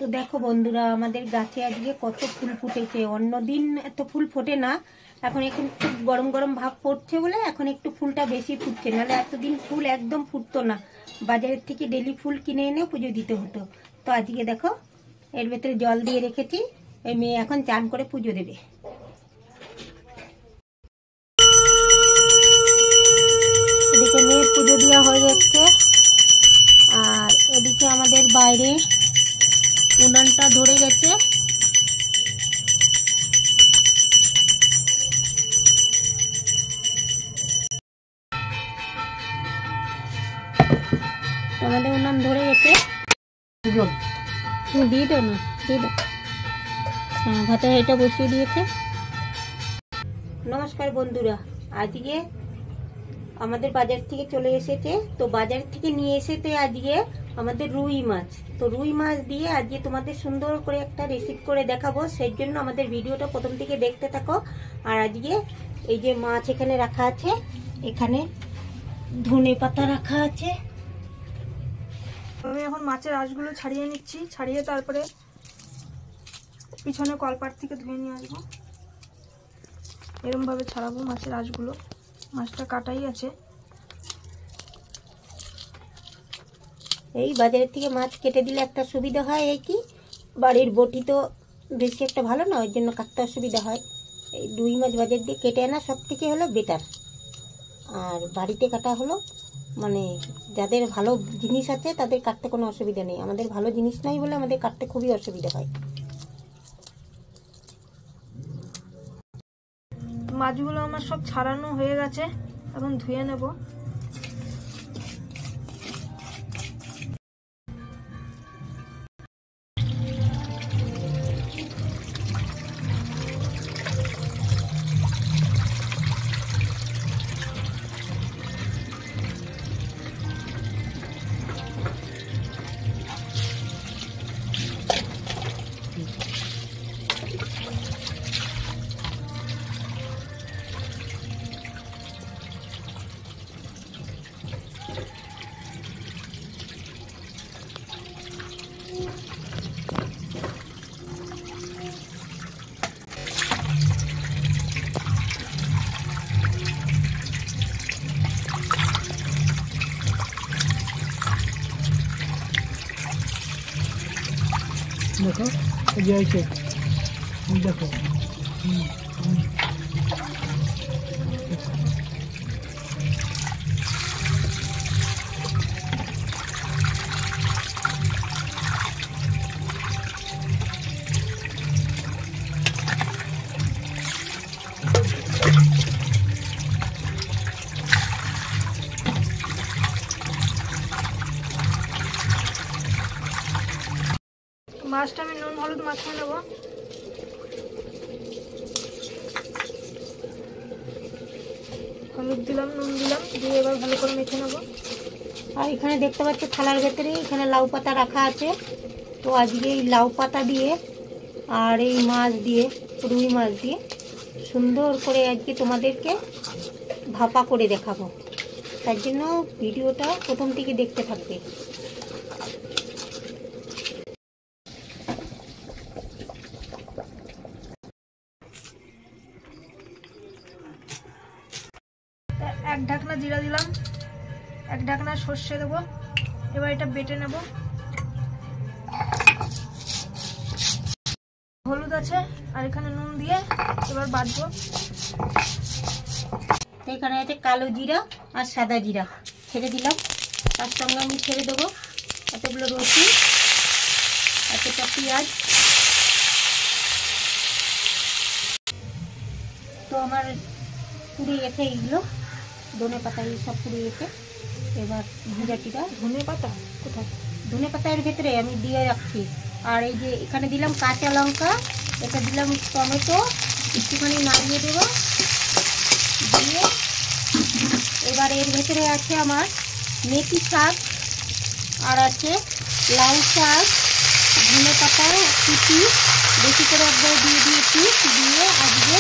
তো দেখো বন্ধুরা, আমাদের গাছে আজকে কত ফুল ফুটেছে। অন্যদিন এত ফুল ফোটে না, এখন একটু গরম গরম ভাব পড়ছে বলে এখন একটু ফুলটা বেশি ফুটছে, নাহলে এতদিন ফুল একদম ফুটতো না। বাজারের থেকে ডেলি ফুল কিনে এনে পুজো দিতে হতো। তো আজকে দেখো এর ভেতরে জল দিয়ে রেখেছি, এই মেয়ে এখন চান করে পুজো দেবে। এদিকে মেয়ের পুজো দেওয়া হয়ে যাচ্ছে, আর এদিকে আমাদের বাইরে উনানটা ধরে গেছে। আমাদের উনান ধরে গেছে, দিয়ে দাও না, দিয়ে দাও। হ্যাঁ, ভাতে এটা বসিয়ে দিয়েছে। নমস্কার বন্ধুরা, আজকে আমাদের বাজার থেকে চলে এসেছে। তো বাজার থেকে নিয়ে এসেছে আজকে আমাদের রুই মাছ। তো রুই মাছ দিয়ে আজকে তোমাদের সুন্দর করে একটা রেসিপি করে দেখাবো, সেই জন্য আমাদের ভিডিওটা প্রথম থেকে দেখতে থাকো। আর আজকে এই যে মাছ এখানে রাখা আছে, এখানে ধনে পাতা রাখা আছে। আমি এখন মাছের আঁশগুলো ছাড়িয়ে নিচ্ছি, ছাড়িয়ে তারপরে পিছনে কলপাট থেকে ধুয়ে নিয়ে আসবো। এরকম ভাবে ছাড়াবো মাছের আঁশগুলো। মাছটা কাটাই আছে। এই বাজারের থেকে মাছ কেটে দিলে একটা সুবিধা হয়, এই কি বাড়ির বটি তো বেশি একটা ভালো না, ওই জন্য কাটতে অসুবিধা হয়। এই রুই মাছ বাজার দিয়ে কেটে আনা সব থেকে হলো বেটার। আর বাড়িতে কাটা হলো মানে যাদের ভালো জিনিস আছে তাদের কাটতে কোনো অসুবিধা নেই। আমাদের ভালো জিনিস নাই বলে আমাদের কাটতে খুবই অসুবিধা হয়। মাছগুলো আমার সব ছাড়ানো হয়ে গেছে, এখন ধুয়ে নেব। देखो जैसे देखो মাছটা আমি নুন হলুদ মাখিয়ে নেব। হলুদ দিলাম, নুন দিলাম, দিয়ে এবার ভালো করে মেখে নেব। আর এখানে দেখতে পাচ্ছ থালার ভেতরে এখানে লাউ পাতা রাখা আছে। তো আজকে এই লাউ পাতা দিয়ে আর এই মাছ দিয়ে, রুই মাছ দিয়ে সুন্দর করে আজকে তোমাদেরকে ভাপা করে দেখাবো। তার জন্য ভিডিওটা প্রথম থেকে দেখতে থাকবে। এক ঢাকনা জিরা দিলাম, এক ঢাকনা সর্ষে দেবো। এবার এটা বেটে নেব। হলুদ আছে আর এখানে নুন দিয়ে এবার বাটবো। এখানে আছে কালো জিরা আর সাদা জিরা ছেড়ে দিলাম, তার সঙ্গে আমি ছেড়ে দেবো এতগুলো রসুন, এতটা পেঁয়াজ। তো আমার পুড়িয়ে গেছে এইগুলো, ধনে পাতা এইসব পুড়িয়ে গেছে। এবার ভুজাটিটা, ধনে পাতা কোথায়? ধনে পাতা এর ভেতরে আমি দিয়ে রাখছি। আর এই যে এখানে দিলাম কাঁচা লঙ্কা, এটা দিলাম টমেটো, একটুখানি নাড়িয়ে দেবো। দিয়ে এবার এর ভেতরে আছে আমার মেথি শাক, আর আছে লাউ শাক, ধনে পাতা কুচি বেশি করে একবার দিয়ে দিয়েছি। দিয়ে আজকে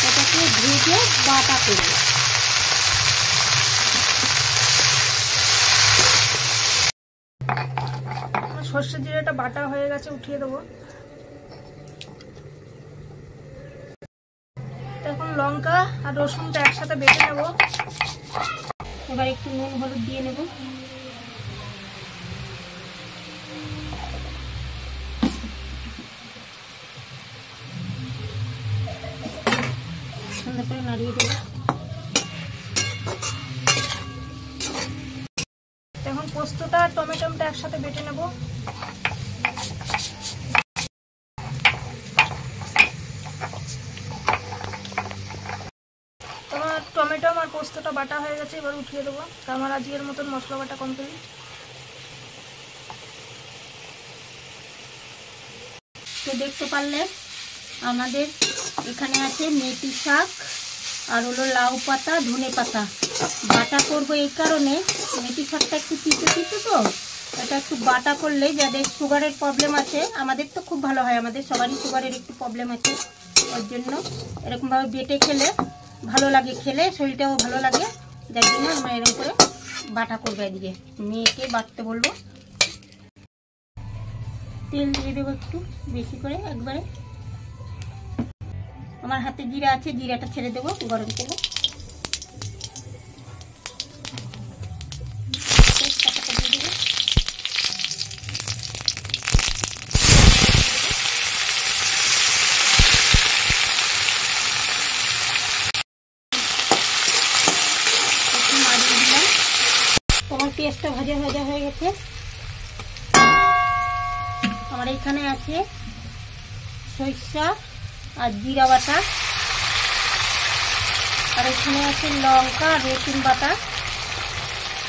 এটাকে ভেজে বাটা করবো। সর্ষে জিরাটা বাটা হয়ে গেছে, উঠিয়ে দেবো। এখন লঙ্কা আর রসুনটা একসাথে বেটে নেব। এবার একটু নুন হলুদ দিয়ে নেব। সুন্দর করে নাড়িয়ে দেবো। এখন পোস্তটা আর টমেটোটা একসাথে বেটে নেব। তোমার টমেটো আর পোস্তটা বাটা হয়ে গেছে, এবার উঠিয়ে দেবো। তো আমার আজকের মতন মশলা বাটা কমপ্লিট। তো দেখতে পারলে আমাদের এখানে আছে মেথি শাক আর হলো লাউ পাতা, ধনে পাতা। বাটা করবো এই কারণে, মেথি শাকটা একটু পিছু পিছু, তো এটা একটু বাটা করলে যাদের সুগারের প্রবলেম আছে, আমাদের তো খুব ভালো হয়, আমাদের সবারই সুগারের একটু প্রবলেম আছে, ওর জন্য এরকমভাবে বেটে খেলে ভালো লাগে, খেলে শরীরটাও ভালো লাগে, যার জন্য আমরা এরকম করে বাটা করবো। এদিকে মেয়েকে বাটতে বলবো। তেল দিয়ে দেবো একটু বেশি করে, একবারে। আমার হাতে জিরা আছে, জিরাটা ছেড়ে দেবো গরম তেলে। তেজপাতাটা দিয়ে দেবো। একটু নাড়িয়ে দিলাম। তোমার পেঁয়াজটা ভাজা ভাজা হয়ে গেছে। আমার এখানে আছে সরিষা আর জিরা বাটা, আর এখানে আছে লঙ্কা আর রসুন বাটা,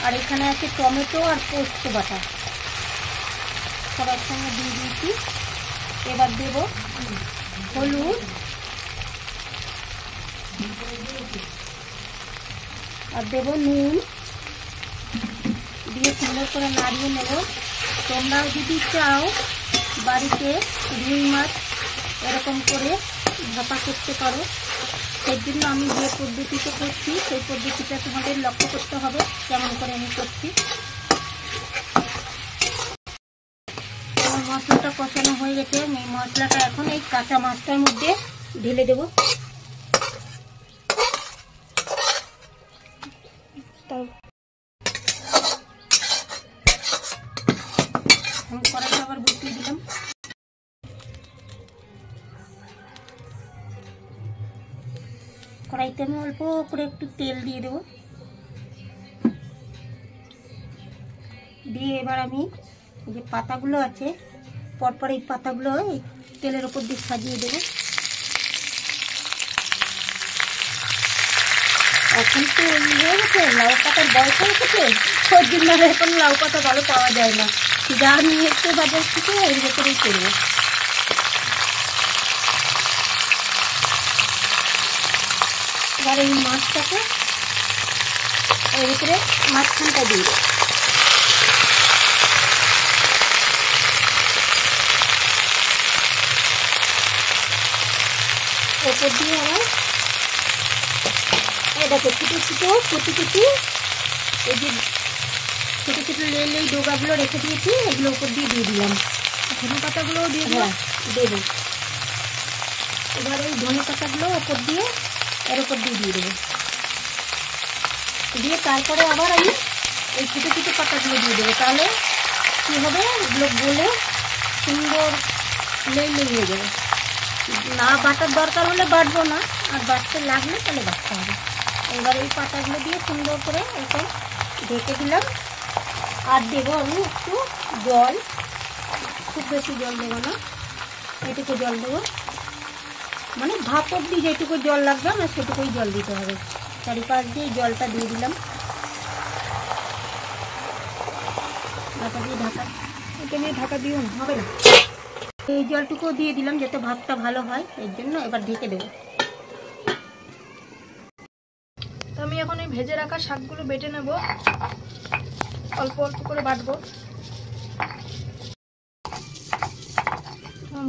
আর এখানে আছে টমেটো আর পোস্ত বাটা, সব একসঙ্গে দিয়ে দিয়েছি। এবার দেব হলুদ আর দেব নুন, দিয়ে সুন্দর করে নাড়িয়ে নেব। তোমরাও যদি চাও বাড়িতে রুই মাছ এরকম করে ভাপা করতে পারো, সেই জন্য আমি যে পদ্ধতিতে করছি সেই পদ্ধতিটা তোমাদের লক্ষ্য করতে হবে, কেমন করে আমি করছি। আমার মশলাটা কষানো হয়ে গেছে, আমি মশলাটা এখন এই কাঁচা মাছটার মধ্যে ঢেলে দেবো। আমি কড়াইটা আবার বসিয়ে দিলাম। কড়াইতে আমি অল্প করে একটু তেল দিয়ে দেবো। দিয়ে এবার আমি যে পাতাগুলো আছে পরপর এই পাতাগুলো এই তেলের ওপর দিয়ে সাজিয়ে দেবো। এখন তো হয়ে গেছে, লাউ পাতার বয়স হয়ে গেছে, ওর জন্য এখন লাউ পাতা ভালো পাওয়া যায় না, যা নিয়ে এসে বাজার থেকে এর ভেতরেই করবো। এবার এই মাছটাকে এর ভিতরে মাঝখানটা দিয়ে দেবো। ওপর দিয়ে আবার দেখো ছোটো ছোটো কুচি কুচি এই যে ছোটো ছোটো লেই ডোগাগুলো রেখে দিয়েছি, এগুলো ওপর দিয়ে দিলাম। ধনে পাতাগুলোও দিয়ে দেবো। দেবো। এবার এই ধনে পাতাগুলো ওপর দিয়ে এর ওপর দিয়ে দেবো। দিয়ে তারপরে আবার আমি এই ছোটো ছোটো পাতাগুলো দিয়ে দেবো, তাহলে কী হবে, এগুলো গলে সুন্দর লেই হয়ে যাবে। না বাটার দরকার হলে বাটবো না, আর বাটতে লাগলে তাহলে বাটতে হবে। এবার এই পাতাগুলো দিয়ে সুন্দর করে এরকম ঢেকে দিলাম। আর দেবো আমি একটু জল, খুব বেশি জল দেবো না, এটুকু জল দেবো, মানে ভাপ অব্দি যেটুকু জল লাগবে আমার সেটুকুই জল দিতে হবে। চারিপাশ দিয়ে জলটা দিয়ে দিলাম, ঢাকা দিয়ে এটা নিয়ে ঢাকা দিও হবে না, এই জলটুকুও দিয়ে দিলাম যাতে ভাতটা ভালো হয়, এর জন্য এবার ঢেকে দেবো। তো আমি এখন এই ভেজে রাখা শাকগুলো বেটে নেব, অল্প অল্প করে বাটবো।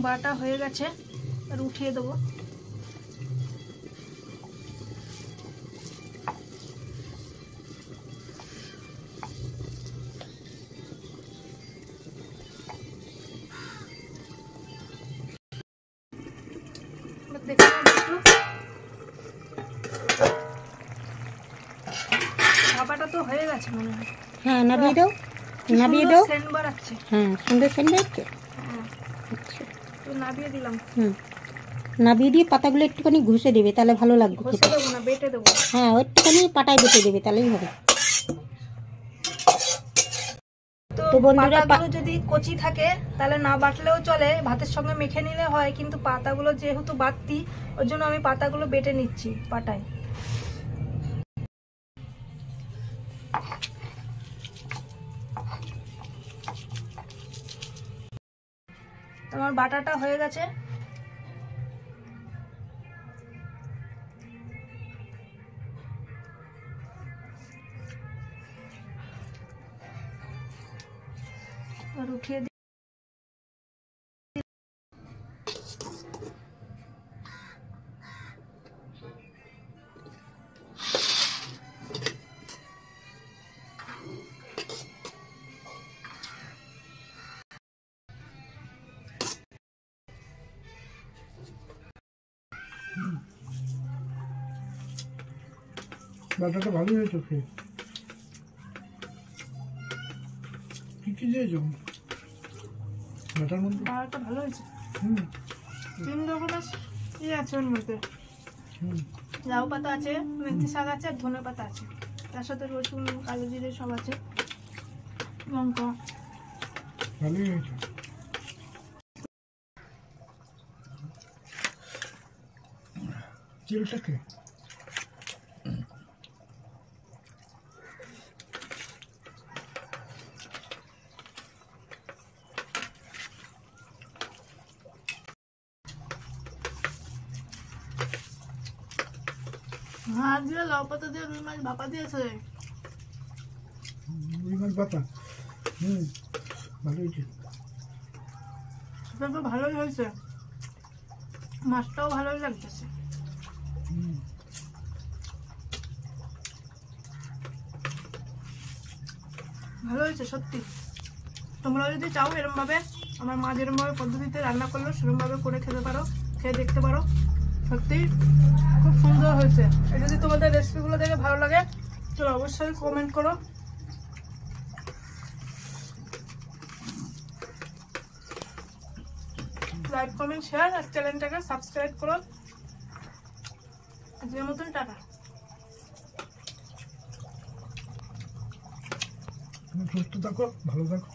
বাটা হয়ে গেছে, আর উঠিয়ে দেবো। দেখে নেবো একটু। ভাপাটা তো হয়ে গেছে মনে হয়। হ্যাঁ, নামিয়ে দাও, কি নামিয়ে সুন্দর দাও। সেন্ট বাড়াচ্ছে। হ্যাঁ, সুন্দর সেন্ট হচ্ছে। হ্যাঁ, আচ্ছা, তো নাবিয়ে দিলাম। নামিয়ে দিয়ে পাতাগুলো একটুখানি ঘষে দেবে, তাহলে ভালো লাগবে ঘষে খেতে। দেবো না, বেটে দেবো। হ্যাঁ, একটুখানি পাটায় বেটে দেবে, তাহলেই হবে। তো তো বন্ধুরা, পাতাগুলো যদি কচি থাকে তাহলে না বাটলেও চলে, ভাতের সঙ্গে মেখে নিলে হয়, কিন্তু পাতাগুলো যেহেতু বাড়তি ওর জন্য আমি পাতাগুলো বেটে নিচ্ছি পাটায়। তোমার বাটাটা হয়ে গেছে। আর উঠিয়ে দিই। বাটাটা ভালোই হয়েছে খেয়ে। কি কি দিয়েছ বাটার মধ্যে? বাটাটা ভালো হয়েছে। হুম 3 রকমের ইয়ে আছে ওর মধ্যে। হুম লাউ পাতা আছে, মেথি শাক আছে, আর ধনে পাতা আছে, তার সাথে রসুন, কালো জিরে সব আছে, লঙ্কা। ভালোই হয়েছে। চিলটাকে হাত দিয়ে লাউ পাতা দিয়ে রুই মাছ ভাপা দিয়েছে। রুই মাছ পাতা। হুম ভালো হয়েছে। সেটা তো ভালোই হয়েছে, মাছটাও ভালোই লাগতেছে। হুম ভালো হয়েছে সত্যি। তোমরা যদি চাও এরমভাবে আমার মা যেরমভাবে পদ্ধতিতে রান্না করলো সেরমভাবে করে খেতে পারো, খেয়ে দেখতে পারো, সত্যি খুব সুন্দর হয়েছে। আর যদি তোমাদের রেসিপিগুলো দেখে ভালো লাগে তাহলে অবশ্যই কমেন্ট করো। লাইক, কমেন্ট, শেয়ার আর চ্যানেলটাকে সাবস্ক্রাইব করো। আজকের মতন টাটা। সুস্থ থাকো, ভালো থাকো।